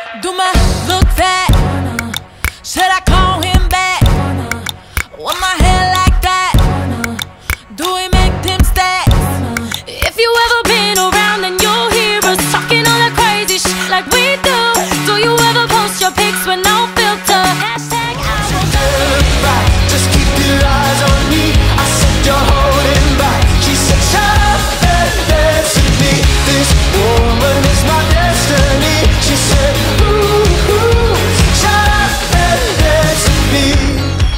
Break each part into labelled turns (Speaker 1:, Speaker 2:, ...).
Speaker 1: Do my look fat? Should I call him back? Want my hair like that? Do we make them stacks? If you ever been around, then you'll hear us talking all that crazy shit like we do. Do you ever post your pics with no filter? Hashtag
Speaker 2: right, just keep your eyes on me. I said you're holding back. She said shut up and dance with me. This woman is my destiny. She said ooh, ooh, shut up and dance with me.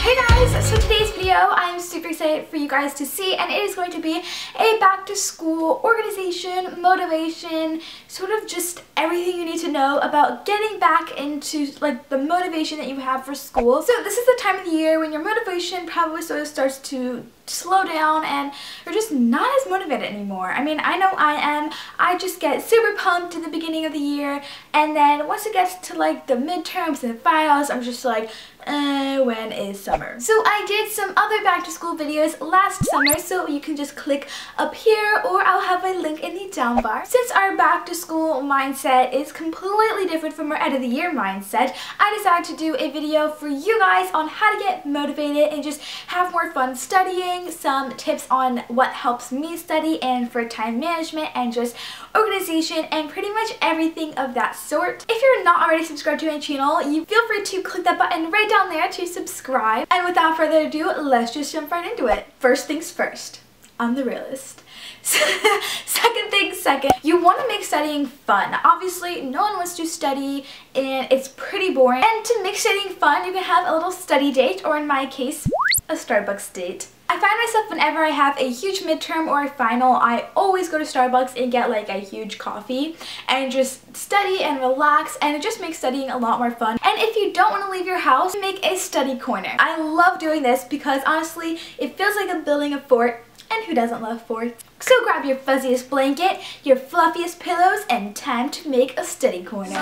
Speaker 3: Hey guys, so today's video I'm super excited for you guys to see, and it is going to be a back to school organization, motivation, sort of just everything you need to know about getting back into like the motivation that you have for school. So this is the time of the year when your motivation probably sort of starts to slow down and you're just not as motivated anymore. I mean, I know I am. I just get super pumped at the beginning of the year, and then once it gets to like the midterms and the finals, I'm just like, when is summer? So I did some other back to school videos last summer, so you can just click up here or I'll have a link in the down bar. Since our back to school mindset is completely different from our end of the year mindset, I decided to do a video for you guys on how to get motivated and just have more fun studying, some tips on what helps me study and for time management and just organization and pretty much everything of that sort. If you're not already subscribed to my channel, you feel free to click that button right down there to subscribe. And without further ado, let's just jump right into it. First things first, I'm the realist. Second things second, you want to make studying fun. Obviously, no one wants to study and it's pretty boring. And to make studying fun, you can have a little study date, or in my case, a Starbucks date. I find myself whenever I have a huge midterm or a final, I always go to Starbucks and get like a huge coffee and just study and relax, and it just makes studying a lot more fun. And if you don't want to leave your house, make a study corner. I love doing this because honestly, it feels like I'm building a fort, and who doesn't love forts? So grab your fuzziest blanket, your fluffiest pillows, and time to make a study corner.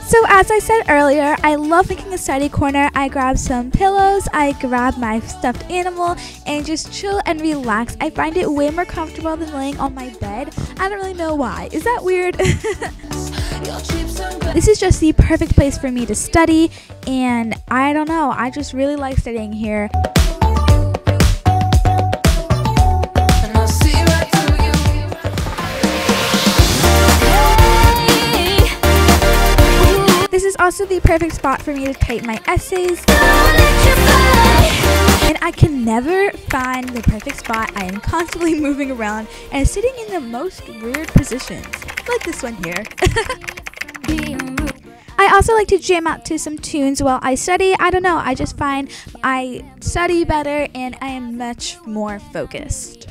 Speaker 3: So as I said earlier, I love making a study corner. I grab some pillows, I grab my stuffed animal, and just chill and relax. I find it way more comfortable than laying on my bed. I don't really know why. Is that weird? This is just the perfect place for me to study, and I don't know, I just really like studying here. This is also the perfect spot for me to type my essays. And I can never find the perfect spot. I am constantly moving around and sitting in the most weird positions, like this one here. I also like to jam out to some tunes while I study. I don't know, I just find I study better and I am much more focused.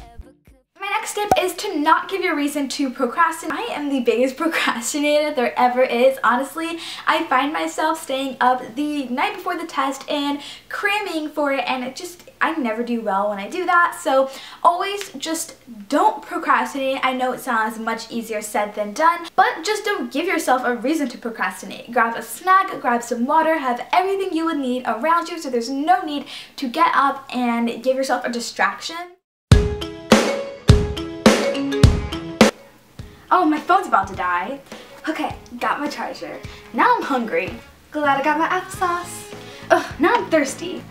Speaker 3: My next tip is to not give you a reason to procrastinate. I am the biggest procrastinator there ever is. Honestly, I find myself staying up the night before the test and cramming for it, and I never do well when I do that. So always just don't procrastinate. I know it sounds much easier said than done, but just don't give yourself a reason to procrastinate. Grab a snack, grab some water, have everything you would need around you so there's no need to get up and give yourself a distraction. Oh, my phone's about to die. Okay, got my charger. Now I'm hungry. Glad I got my applesauce. Ugh, now I'm thirsty.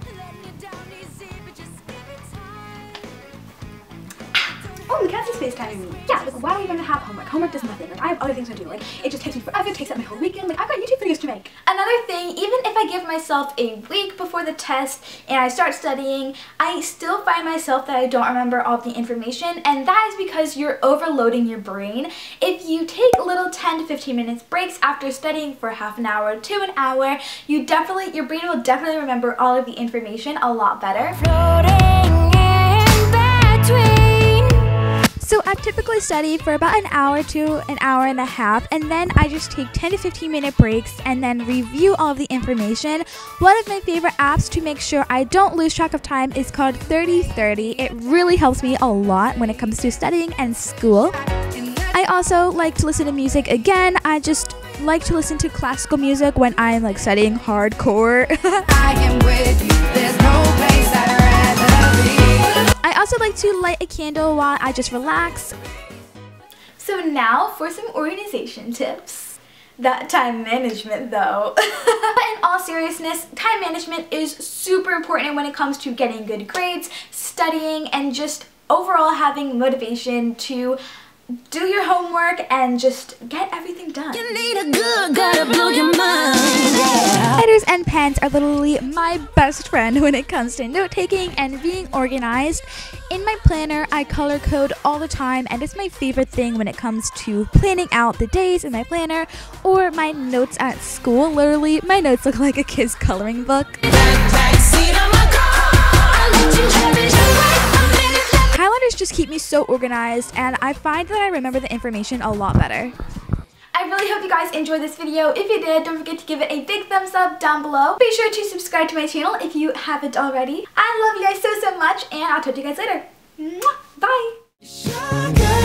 Speaker 3: Oh, we can't see FaceTiming me. Yeah, like why do we even have homework? Homework does nothing. Like I have other things to do. Like it just takes me forever, it takes up my whole weekend. Like I've got YouTube videos to make. Another thing, even if I give myself a week before the test and I start studying, I still find myself that I don't remember all the information, and that is because you're overloading your brain. If you take little 10 to 15 minutes breaks after studying for half an hour to an hour, your brain will definitely remember all of the information a lot better. So I typically study for about an hour to an hour and a half, and then I just take 10 to 15 minute breaks and then review all of the information. One of my favorite apps to make sure I don't lose track of time is called 30/30. It really helps me a lot when it comes to studying and school. I also like to listen to music again. I just like to listen to classical music when I'm like studying hardcore. I am with you. There's no place I'd rather be. I also like to light a candle while I just relax. So So now for some organization tips. That time management though. But in all seriousness, time management is super important when it comes to getting good grades, studying, and just overall having motivation to do your homework and just get everything done.
Speaker 1: You need a good guy to blow your mind. Yeah.
Speaker 4: Lighters and pens are literally my best friend when it comes to note-taking and being organized. In my planner, I color code all the time, and it's my favorite thing when it comes to planning out the days in my planner or my notes at school. Literally, my notes look like a kid's coloring book. Highlighters just keep me so organized, and I find that I remember the information a lot better.
Speaker 3: I really hope you guys enjoyed this video. If you did, don't forget to give it a big thumbs up down below. Be sure to subscribe to my channel if you haven't already. I love you guys so much, and I'll talk to you guys later. Mwah! Bye!